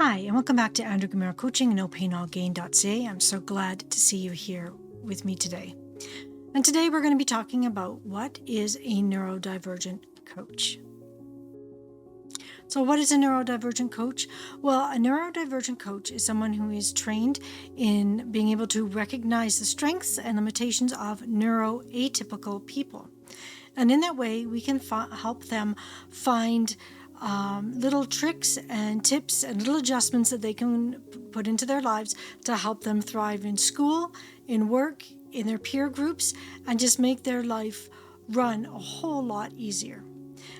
Hi, and welcome back to Andrew Gamera Coaching and NoPainAllGain.ca. I'm so glad to see you here with me today. And today we're going to be talking about what is a neurodivergent coach. So what is a neurodivergent coach? Well, a neurodivergent coach is someone who is trained in being able to recognize the strengths and limitations of neuroatypical people. And in that way, we can help them find little tricks and tips and little adjustments that they can put into their lives to help them thrive in school, in work, in their peer groups, and just make their life run a whole lot easier.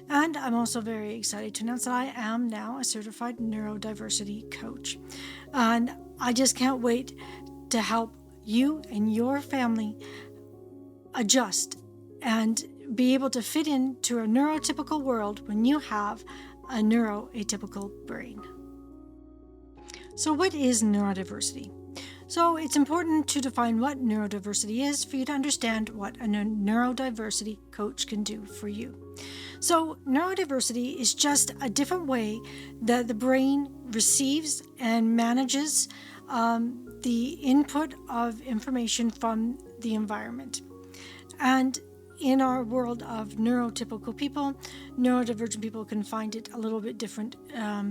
And I'm also very excited to announce that I am now a certified neurodiversity coach. And I just can't wait to help you and your family adjust and be able to fit into a neurotypical world when you have a neuroatypical brain. So what is neurodiversity? So it's important to define what neurodiversity is for you to understand what a neurodiversity coach can do for you. So neurodiversity is just a different way that the brain receives and manages the input of information from the environment. And in our world of neurotypical people, neurodivergent people can find it a little bit different, a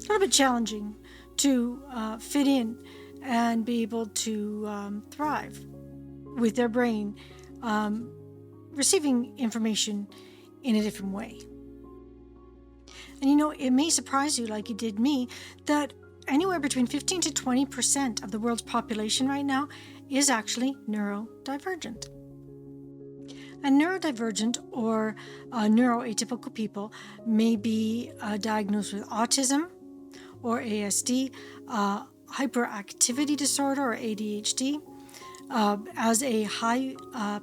little bit challenging to fit in and be able to thrive with their brain receiving information in a different way. And it may surprise you, like it did me, that anywhere between 15 to 20% of the world's population right now is actually neurodivergent. And neurodivergent or neuroatypical people may be diagnosed with autism or ASD, hyperactivity disorder or ADHD, as a high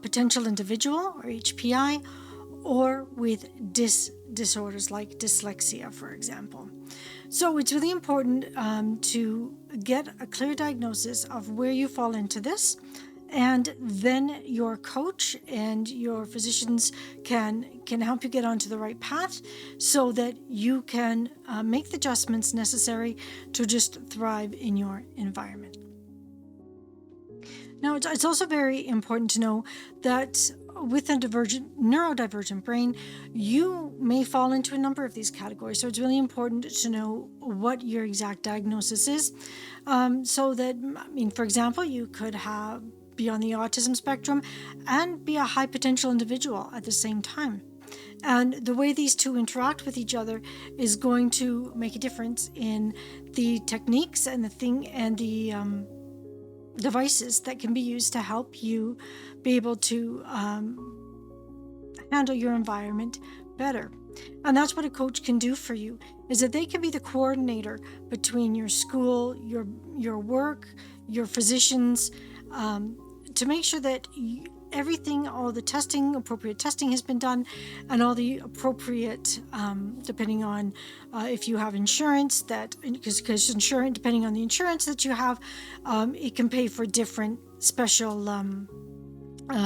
potential individual or HPI, or with disorders like dyslexia, for example. So it's really important to get a clear diagnosis of where you fall into this. And then your coach and your physicians can help you get onto the right path so that you can make the adjustments necessary to just thrive in your environment. Now, it's also very important to know that with a neurodivergent brain, you may fall into a number of these categories. So it's really important to know what your exact diagnosis is, so that, for example, you could be on the autism spectrum and be a high potential individual at the same time. And the way these two interact with each other is going to make a difference in the techniques and the devices that can be used to help you be able to handle your environment better. And that's what a coach can do for you, is that they can be the coordinator between your school, your work, your physicians, to make sure that everything, all the appropriate testing has been done, and all the appropriate, depending on if you have insurance, because depending on the insurance that you have, it can pay for different special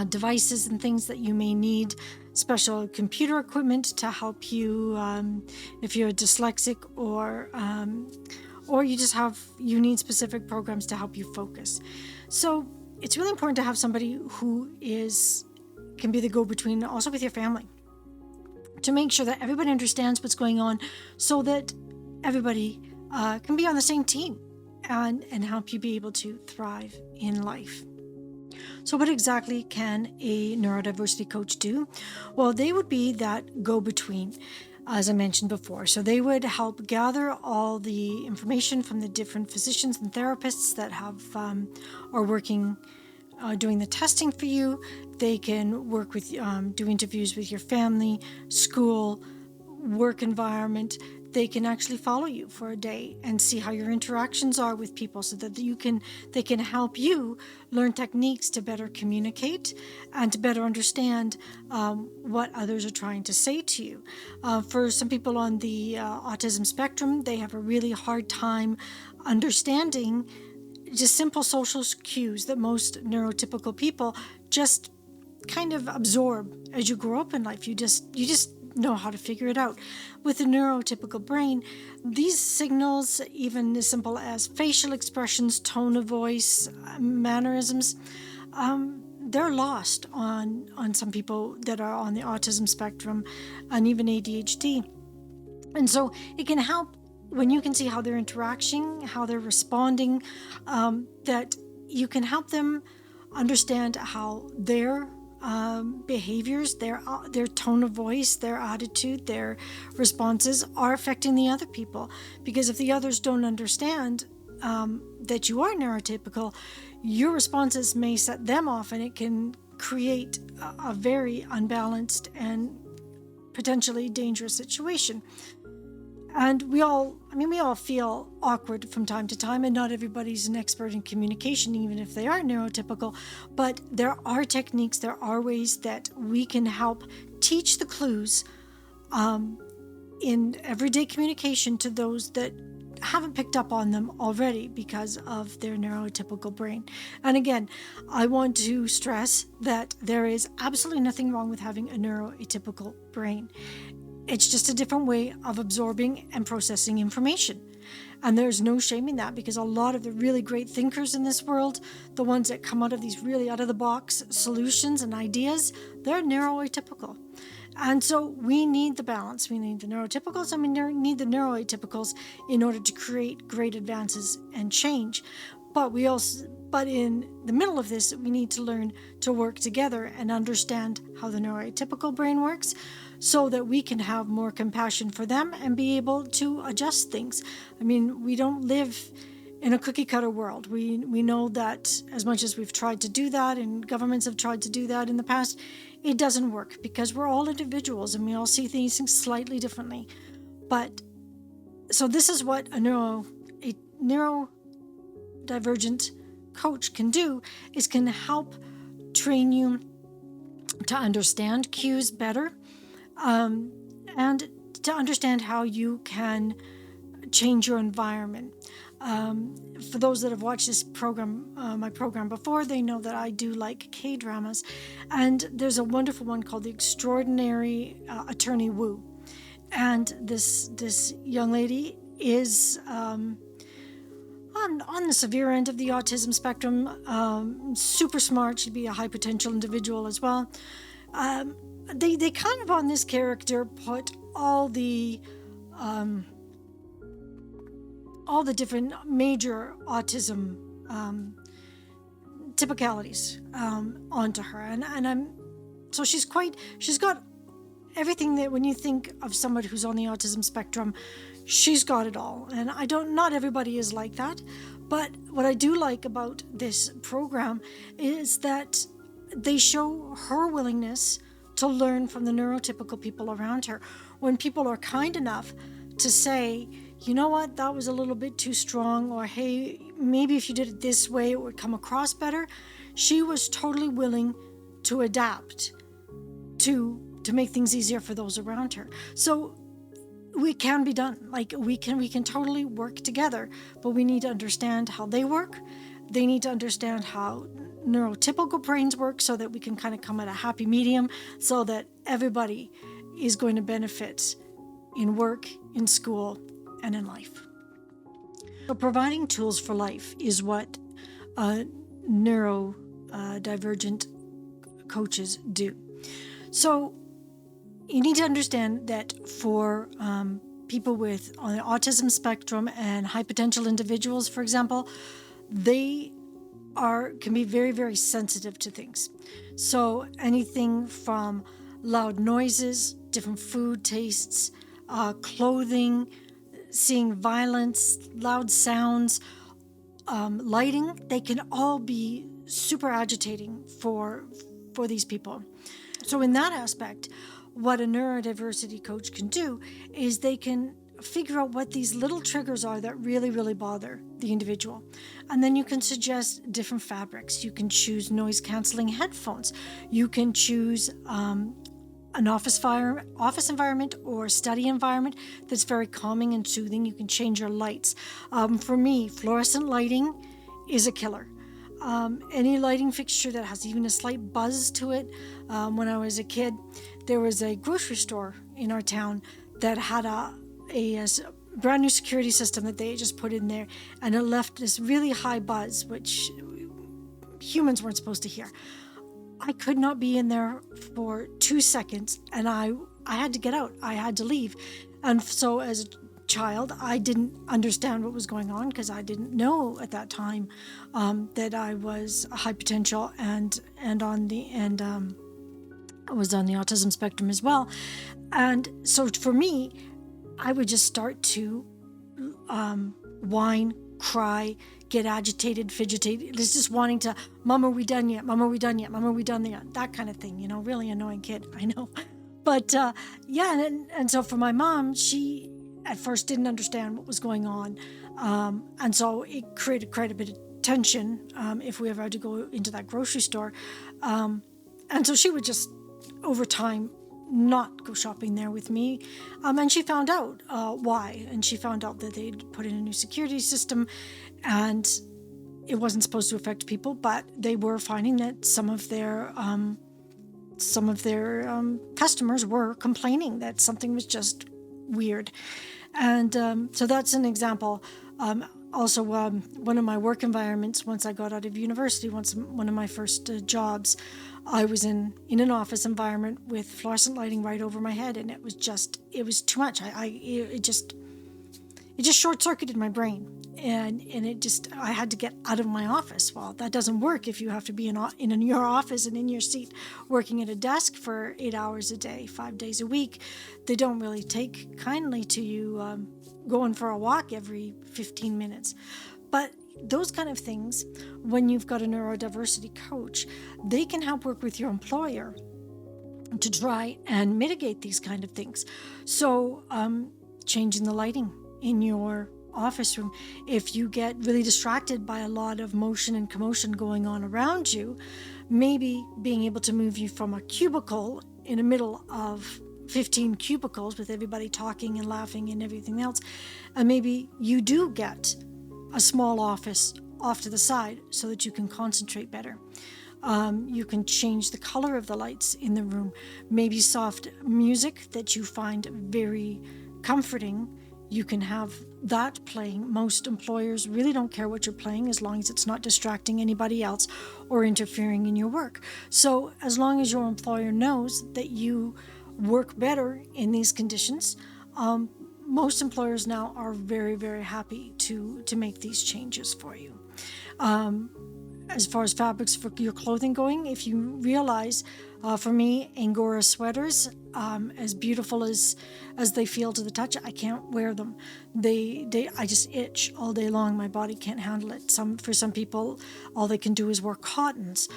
devices and things that you may need, special computer equipment to help you if you're dyslexic or you need specific programs to help you focus. So it's really important to have somebody who can be the go-between also with your family, to make sure that everybody understands what's going on so that everybody can be on the same team and help you be able to thrive in life. So what exactly can a neurodiversity coach do? Well, they would be that go-between, as I mentioned before. So they would help gather all the information from the different physicians and therapists that are working, doing the testing for you. They can work with, do interviews with your family, school, work environment. They can actually follow you for a day and see how your interactions are with people, so that they can help you learn techniques to better communicate and to better understand what others are trying to say to you. For some people on the autism spectrum, they have a really hard time understanding just simple social cues that most neurotypical people just kind of absorb as you grow up in life. You just know how to figure it out. With the neurotypical brain, these signals, even as simple as facial expressions, tone of voice, mannerisms, they're lost on some people that are on the autism spectrum and even ADHD. And so it can help when you can see how they're interacting, how they're responding, that you can help them understand how their behaviors, their tone of voice, their attitude, their responses are affecting the other people. Because if the others don't understand that you are neurotypical, your responses may set them off, and it can create a very unbalanced and potentially dangerous situation. And we all feel awkward from time to time, and not everybody's an expert in communication, even if they are neurotypical. But there are techniques, there are ways that we can help teach the clues in everyday communication to those that haven't picked up on them already because of their neurotypical brain. And again, I want to stress that there is absolutely nothing wrong with having a neuroatypical brain. It's just a different way of absorbing and processing information. And there's no shame in that, because a lot of the really great thinkers in this world, the ones that come out of these really out-of-the-box solutions and ideas, they're neuroatypical. And so we need the balance. We need the neurotypicals and we need the neuroatypicals in order to create great advances and change. But in the middle of this, we need to learn to work together and understand how the neuroatypical brain works, so that we can have more compassion for them and be able to adjust things. I mean, we don't live in a cookie cutter world. We know that as much as we've tried to do that, and governments have tried to do that in the past, it doesn't work, because we're all individuals and we all see things slightly differently. But so this is what a neurodivergent coach can do, is can help train you to understand cues better, and to understand how you can change your environment. For those that have watched this program, my program before, they know that I do like K-dramas, and there's a wonderful one called The Extraordinary Attorney Woo. And this young lady is on the severe end of the autism spectrum, super smart. She'd be a high potential individual as well. They kind of, on this character, put all the different major autism typicalities onto her, and so she's got everything that when you think of someone who's on the autism spectrum, she's got it all. And not everybody is like that, but what I do like about this program is that they show her willingness to learn from the neurotypical people around her. When people are kind enough to say, you know what, that was a little bit too strong, or hey, maybe if you did it this way it would come across better, she was totally willing to adapt to make things easier for those around her. So we can be done. Like we can totally work together, but we need to understand how they work. They need to understand how neurotypical brains work, so that we can kind of come at a happy medium, so that everybody is going to benefit in work, in school, and in life. So providing tools for life is what neurodivergent coaches do. So you need to understand that for people with on the autism spectrum and high potential individuals, for example, they can be very, very sensitive to things. So anything from loud noises, different food tastes, clothing, seeing violence, loud sounds, lighting, they can all be super agitating for these people. So in that aspect, what a neurodiversity coach can do is they can figure out what these little triggers are that really, really bother the individual. And then you can suggest different fabrics. You can choose noise-canceling headphones. You can choose an office environment or study environment that's very calming and soothing. You can change your lights. For me, fluorescent lighting is a killer. Any lighting fixture that has even a slight buzz to it. When I was a kid, there was a grocery store in our town that had a brand new security system that they just put in there, and it left this really high buzz, which humans weren't supposed to hear. I could not be in there for 2 seconds, and I had to get out. I had to leave. And so as a child, I didn't understand what was going on, because I didn't know at that time that I was a high potential and I was on the autism spectrum as well. And so for me, I would just start to whine, cry, get agitated, fidgeted. It's just wanting to, Mom, are we done yet? Mom, are we done yet? Mom, are we done yet? That kind of thing, really annoying kid, I know. But and so for my mom, she at first didn't understand what was going on. And so it created quite a bit of tension if we ever had to go into that grocery store. And so she would just, over time, not go shopping there with me. And she found out why. And she found out that they'd put in a new security system, and it wasn't supposed to affect people, but they were finding that some of their customers were complaining that something was just weird. And so that's an example. Also, one of my work environments, once I got out of university, one of my first jobs, I was in an office environment with fluorescent lighting right over my head, and it was too much. It just short-circuited my brain, and I had to get out of my office. Well, that doesn't work if you have to be in your office and in your seat working at a desk for 8 hours a day, 5 days a week. They don't really take kindly to you going for a walk every 15 minutes. But those kind of things, when you've got a neurodiversity coach, they can help work with your employer to try and mitigate these kind of things. So changing the lighting in your office room. If you get really distracted by a lot of motion and commotion going on around you, maybe being able to move you from a cubicle in the middle of 15 cubicles with everybody talking and laughing and everything else, and maybe you do get a small office off to the side so that you can concentrate better. You can change the color of the lights in the room. Maybe soft music that you find very comforting, you can have that playing. Most employers really don't care what you're playing as long as it's not distracting anybody else or interfering in your work. So as long as your employer knows that you work better in these conditions, most employers now are very, very happy to make these changes for you. As far as fabrics for your clothing going, if you realize, for me, Angora sweaters, as beautiful as they feel to the touch, I can't wear them. I just itch all day long. My body can't handle it. For some people, all they can do is wear cottons,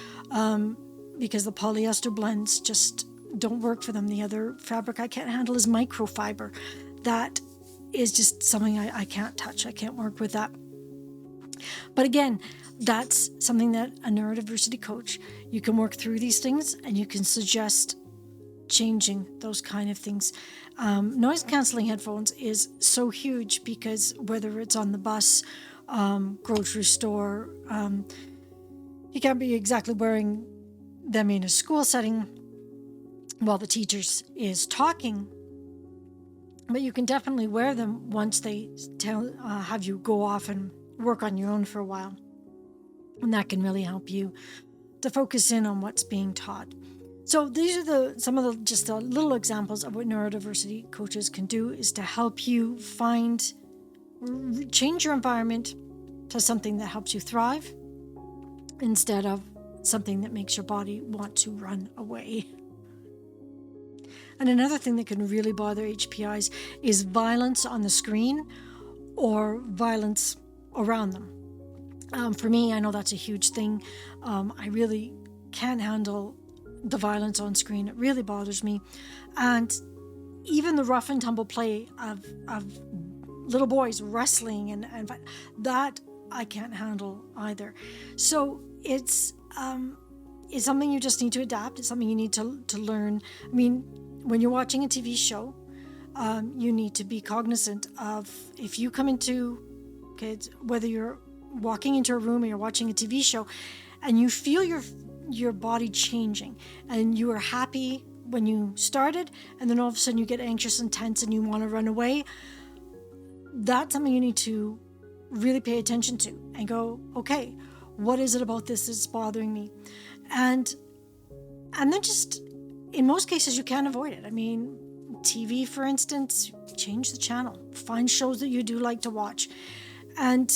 because the polyester blends just don't work for them. The other fabric I can't handle is microfiber. That is just something I can't touch. I can't work with that. But again, that's something that a neurodiversity coach, you can work through these things and you can suggest changing those kind of things. Noise canceling headphones is so huge because whether it's on the bus, grocery store, you can't be exactly wearing them in a school setting while the teacher is talking, but you can definitely wear them once they have you go off and work on your own for a while. And that can really help you to focus in on what's being taught. So these are some of the little examples of what neurodiversity coaches can do, is to help you change your environment to something that helps you thrive instead of something that makes your body want to run away. And another thing that can really bother HPIs is violence on the screen or violence around them. For me, I know that's a huge thing. I really can't handle the violence on screen. It really bothers me. And even the rough and tumble play of little boys wrestling and that I can't handle either. So it's something you just need to adapt. It's something you need to learn. I mean, when you're watching a TV show, you need to be cognizant of if you come into kids, whether you're walking into a room or you're watching a TV show, and you feel your body changing, and you are happy when you started, and then all of a sudden you get anxious and tense and you want to run away, that's something you need to really pay attention to and go, okay, what is it about this that's bothering me? And then just, in most cases, you can't avoid it. I mean, TV, for instance, change the channel. Find shows that you do like to watch. And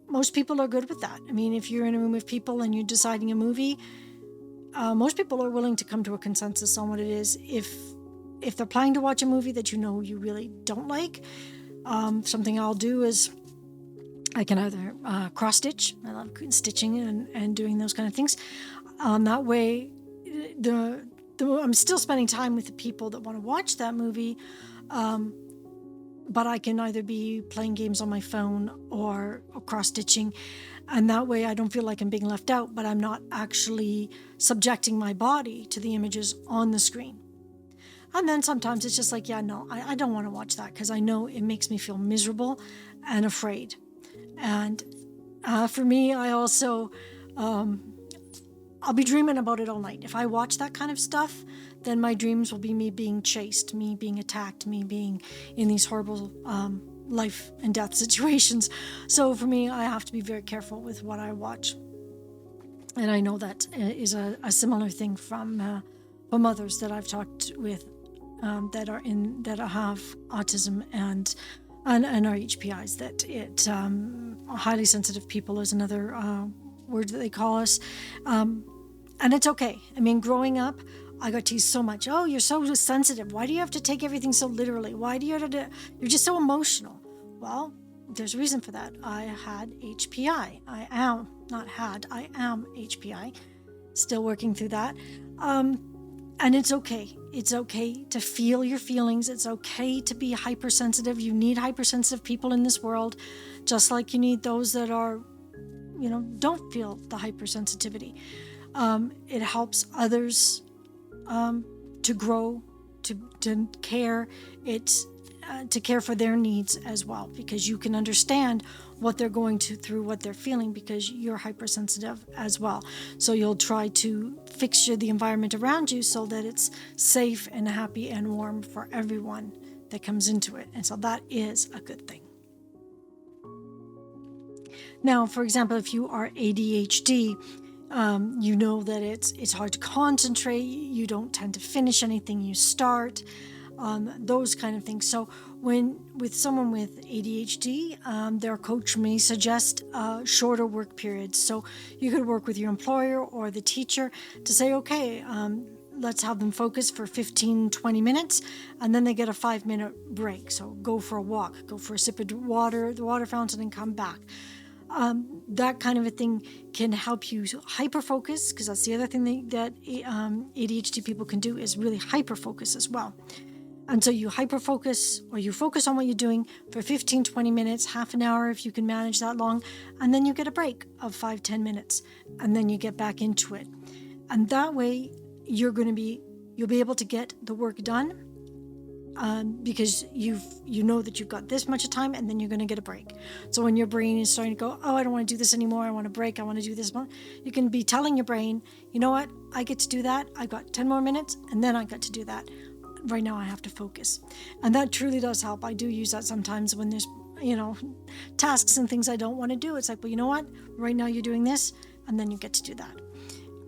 most people are good with that. I mean, if you're in a room of people and you're deciding a movie, most people are willing to come to a consensus on what it is. If they're planning to watch a movie that you know you really don't like, something I'll do is I can either cross-stitch. I love stitching and doing those kind of things. That way, I'm still spending time with the people that want to watch that movie, but I can either be playing games on my phone or cross-stitching, and that way I don't feel like I'm being left out, but I'm not actually subjecting my body to the images on the screen. And then sometimes it's just like, yeah, no, I don't want to watch that because I know it makes me feel miserable and afraid. And for me, I also... I'll be dreaming about it all night. If I watch that kind of stuff, then my dreams will be me being chased, me being attacked, me being in these horrible life and death situations. So for me, I have to be very careful with what I watch. And I know that is a similar thing from others that I've talked with that have autism and are HPIs. That highly sensitive people is another word that they call us. And it's okay. I mean, growing up, I got teased so much. Oh, you're so sensitive. Why do you have to take everything so literally? Why do you have to, you're just so emotional? Well, there's a reason for that. I had HPI. I am HPI. Still working through that. And it's okay. It's okay to feel your feelings. It's okay to be hypersensitive. You need hypersensitive people in this world, just like you need those that are, don't feel the hypersensitivity. It helps others to grow, to care. To care for their needs as well, because you can understand what they're going through, what they're feeling, because you're hypersensitive as well. So you'll try to fixture the environment around you so that it's safe and happy and warm for everyone that comes into it. And so that is a good thing. Now, for example, if you are ADHD, you know that it's hard to concentrate. You don't tend to finish anything you start. Those kind of things. So with someone with ADHD, their coach may suggest shorter work periods. So you could work with your employer or the teacher to say, okay, let's have them focus for 15, 20 minutes, and then they get a 5-minute break. So go for a walk, go for a sip of water, the water fountain, and come back. That kind of a thing can help you hyper-focus, because that's the other thing that ADHD people can do, is really hyper-focus as well. And so you hyper-focus, or you focus on what you're doing for 15, 20 minutes, half an hour if you can manage that long, and then you get a break of 5, 10 minutes, and then you get back into it. And that way, you'll be able to get the work done, because you know that you've got this much time, and then you're going to get a break. So when your brain is starting to go, oh, I don't want to do this anymore, I want a break, I want to do this more, you can be telling your brain, you know what, I get to do that, I've got 10 more minutes, and then I got to do that. Right now I have to focus. And that truly does help. I do use that sometimes when there's, tasks and things I don't want to do. It's like, well, you know what, right now you're doing this, and then you get to do that.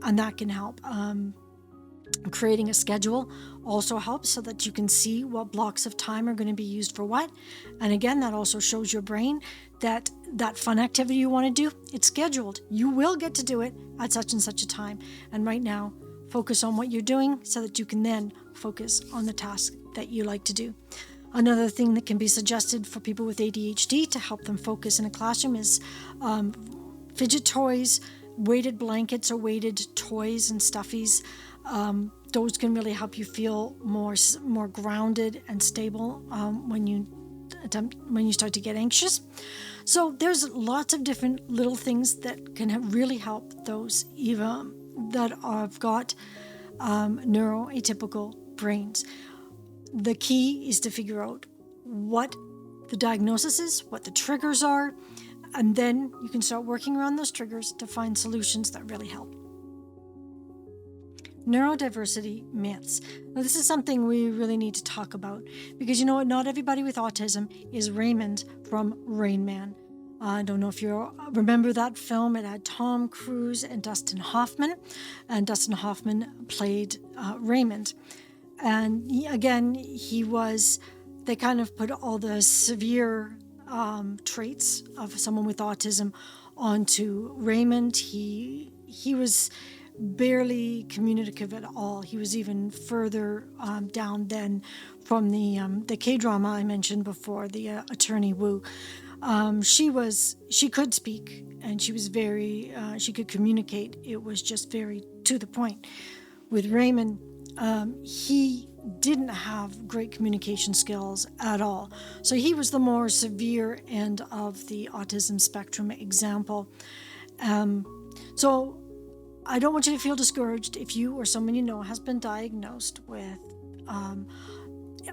And that can help. Creating a schedule also helps, so that you can see what blocks of time are going to be used for what. And again, that also shows your brain that fun activity you want to do, it's scheduled. You will get to do it at such and such a time. And right now, focus on what you're doing so that you can then focus on the task that you like to do. Another thing that can be suggested for people with ADHD to help them focus in a classroom is fidget toys, weighted blankets or weighted toys and stuffies. Those can really help you feel more grounded and stable when you start to get anxious. So there's lots of different little things that can really help those that have got neuroatypical brains. The key is to figure out what the diagnosis is, what the triggers are, and then you can start working around those triggers to find solutions that really help. Neurodiversity myths. Now, this is something we really need to talk about because you know what? Not everybody with autism is Raymond from Rain Man. I don't know if you remember that film. It had Tom Cruise and Dustin Hoffman, and Dustin Hoffman played Raymond. And they kind of put all the severe traits of someone with autism onto Raymond. He was barely communicative at all. He was even further down than from the K-drama I mentioned before, the attorney Wu. She could speak, and she was she could communicate. It was just very to the point. With Raymond, he didn't have great communication skills at all. So he was the more severe end of the autism spectrum example. So I don't want you to feel discouraged if you or someone you know has been diagnosed with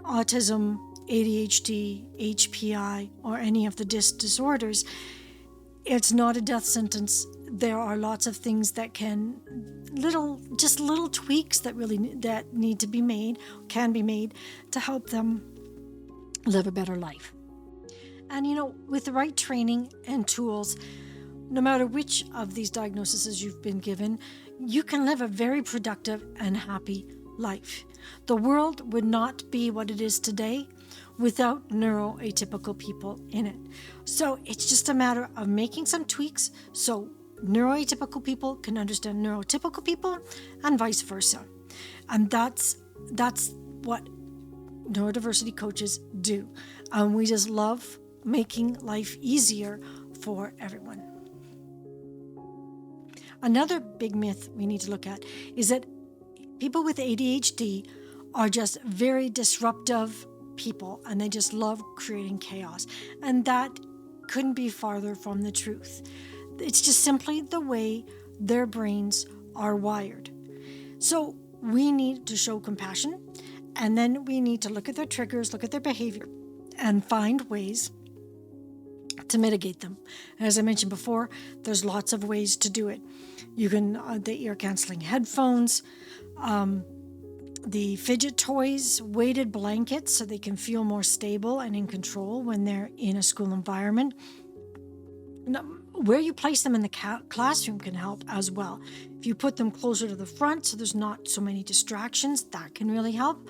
autism, ADHD, HPI, or any of the disorders. It's not a death sentence. There are lots of things that can little tweaks that need to be made, can be made to help them live a better life. And with the right training and tools, no matter which of these diagnoses you've been given, you can live a very productive and happy life. The world would not be what it is today without neuroatypical people in it. So it's just a matter of making some tweaks so neuroatypical people can understand neurotypical people and vice versa. And that's what neurodiversity coaches do. And we just love making life easier for everyone. Another big myth we need to look at is that people with ADHD are just very disruptive people and they just love creating chaos. And that couldn't be farther from the truth. It's just simply the way their brains are wired. So we need to show compassion, and then we need to look at their triggers, look at their behavior, and find ways to mitigate them. As I mentioned before, there's lots of ways to do it. You can, the ear-canceling headphones, the fidget toys, weighted blankets so they can feel more stable and in control when they're in a school environment. Where you place them in the classroom can help as well. If you put them closer to the front so there's not so many distractions, that can really help.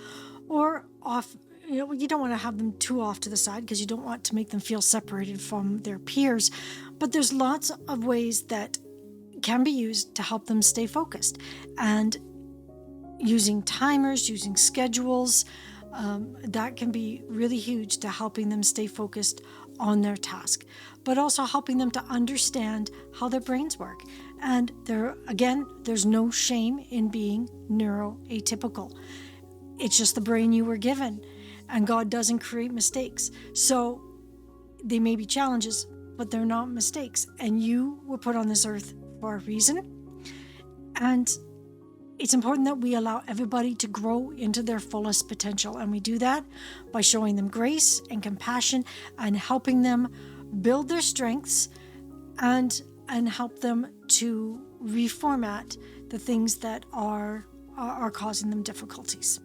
Or off, you don't want to have them too off to the side because you don't want to make them feel separated from their peers. But there's lots of ways that can be used to help them stay focused. And using timers, using schedules, that can be really huge to helping them stay focused on their task, but also helping them to understand how their brains work. And there's no shame in being neuroatypical. It's just the brain you were given, and God doesn't create mistakes. So they may be challenges, but they're not mistakes. And you were put on this earth for a reason. And it's important that we allow everybody to grow into their fullest potential. And we do that by showing them grace and compassion and helping them build their strengths and help them to reformat the things that are causing them difficulties.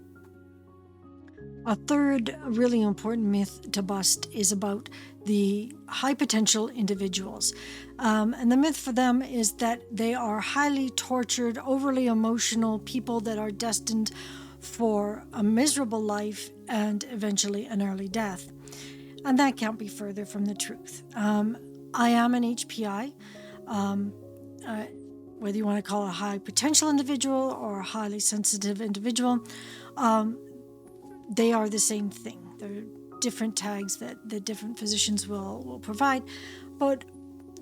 A third really important myth to bust is about the high potential individuals. And the myth for them is that they are highly tortured, overly emotional people that are destined for a miserable life and eventually an early death. And that can't be further from the truth. I am an HPI, whether you want to call it a high potential individual or a highly sensitive individual. They are the same thing. They're different tags that the different physicians will provide, but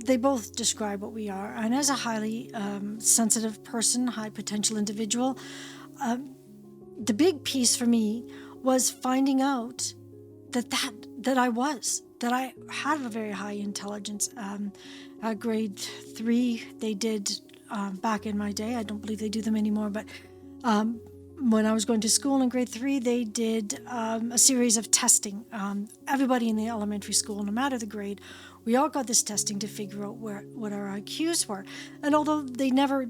they both describe what we are. And as a highly sensitive person, high potential individual, the big piece for me was finding out that I had a very high intelligence. At grade 3, they did, back in my day, I don't believe they do them anymore, but when I was going to school in grade 3, they did a series of testing. Everybody in the elementary school, no matter the grade, we all got this testing to figure out what our IQs were. And although they never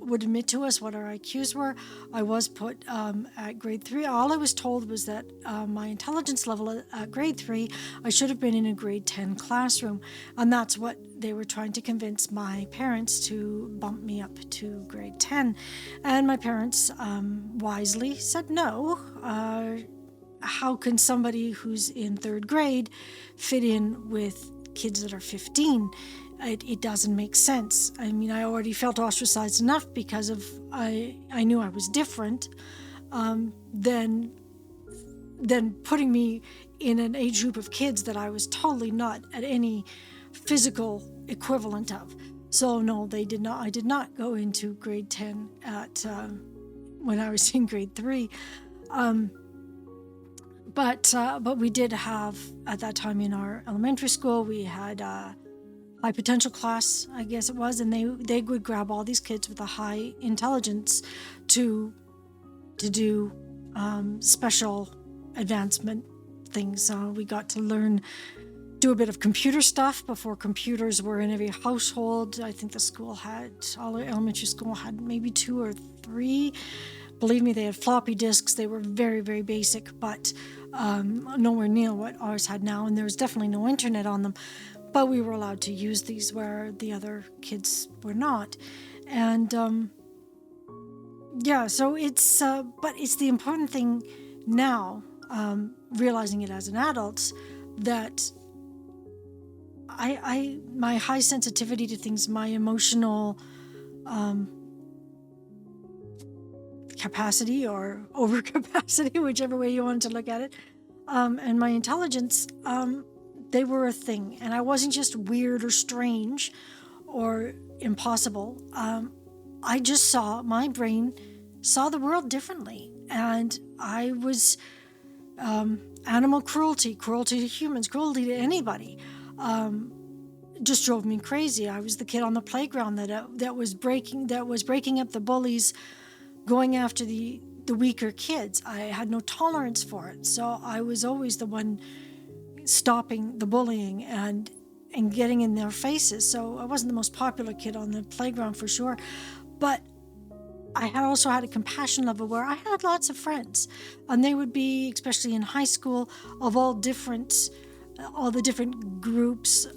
would admit to us what our IQs were. I was put at grade 3. All I was told was that my intelligence level at grade 3, I should have been in a grade 10 classroom. And that's what they were trying to convince my parents to bump me up to grade 10. And my parents wisely said no. How can somebody who's in 3rd grade fit in with kids that are 15? It doesn't make sense. I mean, I already felt ostracized enough because of I knew I was different. Then putting me in an age group of kids that I was totally not at any physical equivalent of. So no, they did not. I did not go into grade 10 at when I was in grade 3. But we did have, at that time in our elementary school, we had a high potential class, I guess it was, and they would grab all these kids with a high intelligence to do special advancement things. We got to do a bit of computer stuff before computers were in every household. I think all the elementary school had maybe 2 or 3. Believe me, they had floppy disks. They were very, very basic, but nowhere near what ours had now. And there was definitely no internet on them. But we were allowed to use these where the other kids were not. And so but it's the important thing now, realizing it as an adult, that my high sensitivity to things, my emotional capacity or overcapacity, whichever way you want to look at it, and my intelligence, they were a thing. And I wasn't just weird or strange or impossible. I just my brain saw the world differently. And I was animal cruelty to humans, cruelty to anybody, just drove me crazy. I was the kid on the playground that was breaking up the bullies, going after the weaker kids. I had no tolerance for it. So I was always the one stopping the bullying and getting in their faces. So I wasn't the most popular kid on the playground for sure. But I also had a compassion level where I had lots of friends. And they would be, especially in high school, of all the different groups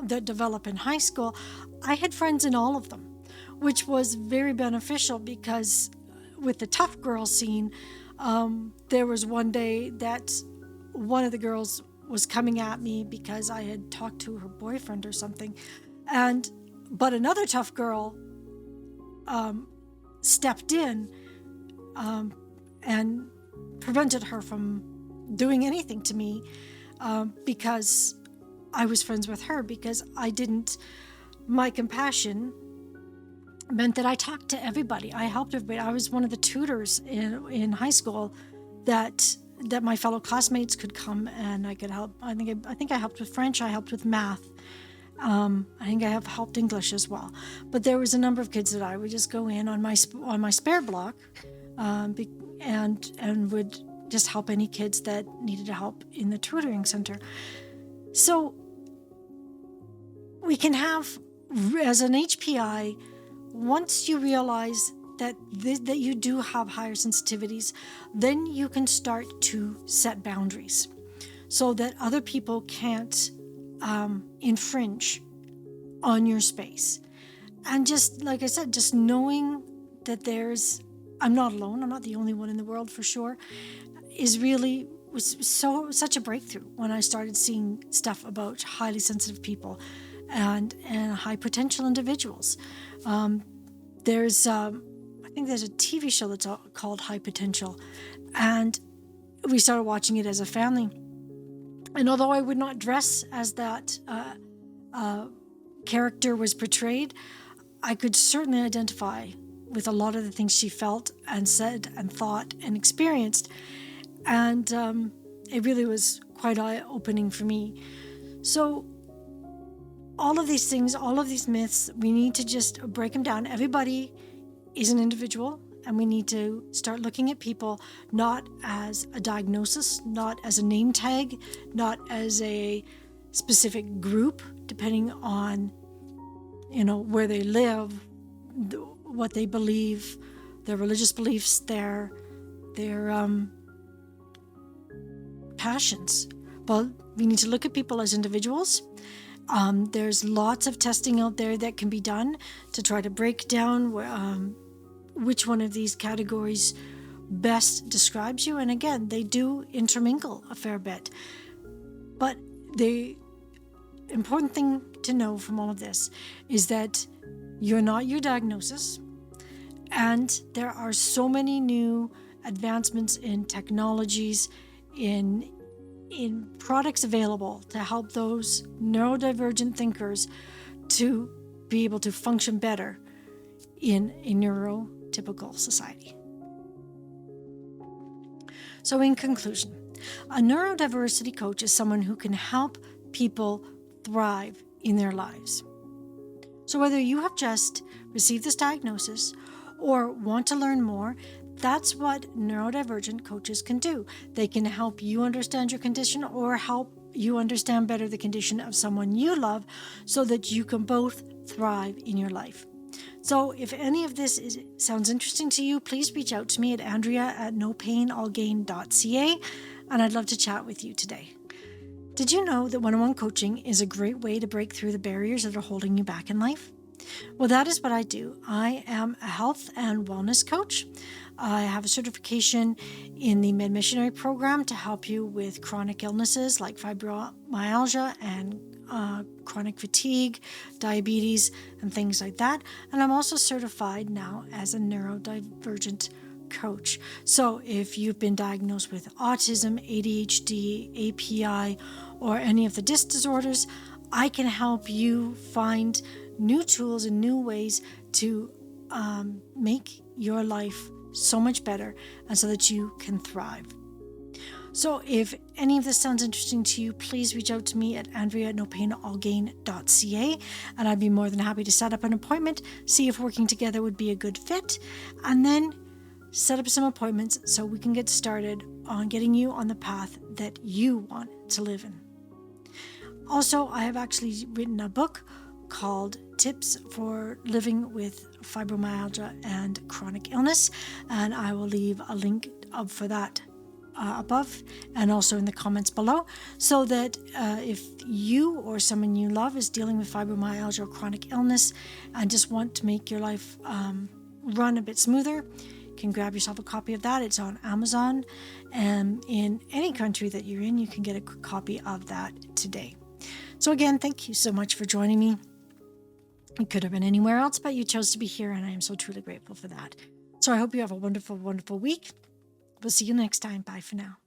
that develop in high school. I had friends in all of them, which was very beneficial because with the tough girl scene, there was one day that one of the girls was coming at me because I had talked to her boyfriend or something. But another tough girl stepped in and prevented her from doing anything to me because I was friends with her, because my compassion meant that I talked to everybody. I helped everybody. I was one of the tutors in high school that my fellow classmates could come and I could help. I think I helped with French. I helped with math. I think I have helped English as well. But there was a number of kids that I would just go in on my spare block and would just help any kids that needed help in the tutoring center. So we can have, as an HPI, once you realize that you do have higher sensitivities, then you can start to set boundaries so that other people can't infringe on your space. And just like I said, just knowing that I'm not alone, I'm not the only one in the world for sure, was such a breakthrough when I started seeing stuff about highly sensitive people and high potential individuals. I think there's a TV show that's called High Potential, and we started watching it as a family. And although I would not dress as that character was portrayed, I could certainly identify with a lot of the things she felt and said and thought and experienced. And it really was quite eye-opening for me. So all of these things, all of these myths, we need to just break them down. Everybody is an individual, and we need to start looking at people not as a diagnosis, not as a name tag, not as a specific group, depending on, where they live, what they believe, their religious beliefs, their passions. Well, we need to look at people as individuals. There's lots of testing out there that can be done to try to break down which one of these categories best describes you. And again, they do intermingle a fair bit. But the important thing to know from all of this is that you're not your diagnosis. And there are so many new advancements in technologies, in products available to help those neurodivergent thinkers to be able to function better in a neurotypical society. So in conclusion, a neurodiversity coach is someone who can help people thrive in their lives. So whether you have just received this diagnosis or want to learn more, that's what neurodivergent coaches can do. They can help you understand your condition or help you understand better the condition of someone you love so that you can both thrive in your life. So if any of this sounds interesting to you, please reach out to me at andrea@nopainallgain.ca, and I'd love to chat with you today. Did you know that one-on-one coaching is a great way to break through the barriers that are holding you back in life? Well, that is what I do. I am a health and wellness coach. I have a certification in the Med Missionary program to help you with chronic illnesses like fibromyalgia and chronic fatigue, diabetes, and things like that. And I'm also certified now as a neurodivergent coach. So if you've been diagnosed with autism, ADHD, API, or any of the DIS disorders, I can help you find new tools and new ways to make your life so much better and so that you can thrive. So if any of this sounds interesting to you, please reach out to me at andrea@nopainallgain.ca, and I'd be more than happy to set up an appointment, see if working together would be a good fit, and then set up some appointments so we can get started on getting you on the path that you want to live in. Also, I have actually written a book called Tips for Living with Fibromyalgia and Chronic Illness, and I will leave a link up for that above and also in the comments below, so that if you or someone you love is dealing with fibromyalgia or chronic illness and just want to make your life run a bit smoother, you can grab yourself a copy of that. It's on Amazon, and in any country that you're in, you can get a copy of that today. So again, thank you so much for joining me. It could have been anywhere else, but you chose to be here, and I am so truly grateful for that. So I hope you have a wonderful, wonderful week. We'll see you next time. Bye for now.